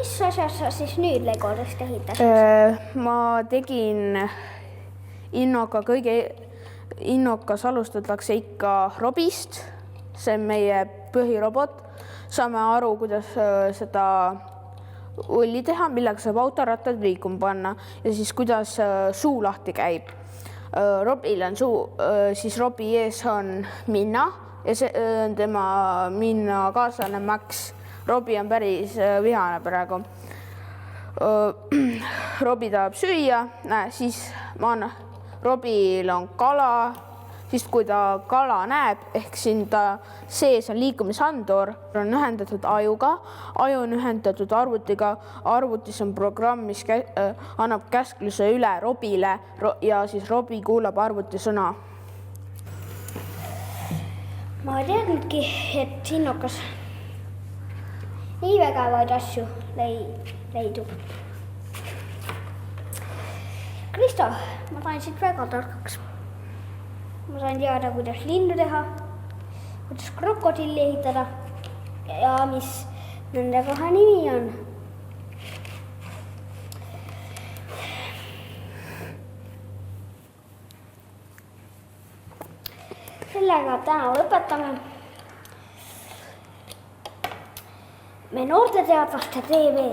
mis asjas sa siis nüüd Legodest ehitasid? Ma tegin kõige innokas alustatakse ikka robist, see on meie põhirobot. Saame aru, kuidas seda ulli teha, millega saab autorattad liikuma panna ja siis kuidas suu lahti käib. Robil on suu, siis robi ees on Minna ja see on tema Minna kaaslane Max. Robi on päris vihane praegu. Robi tahab süüa, siis Robil on kala, siis kui ta kala näeb, ehk siin ta sees on liikumisandur, on ühendatud ajuga, aju on ühendatud arvutiga, arvutis on programm, mis annab käskluse üle Robile ja siis Robi kuulab arvuti sõna. Ma ei teadnudki, et innokas nii vägevaid asju leidub. Kristo, ma sain siit väga tarkaks. Ma sain teada, kuidas lindu teha, kuidas krokodilli ehitada ja mis nende kahe nimi on. Sellega täna lõpetame. Me Noorteteadlaste TV.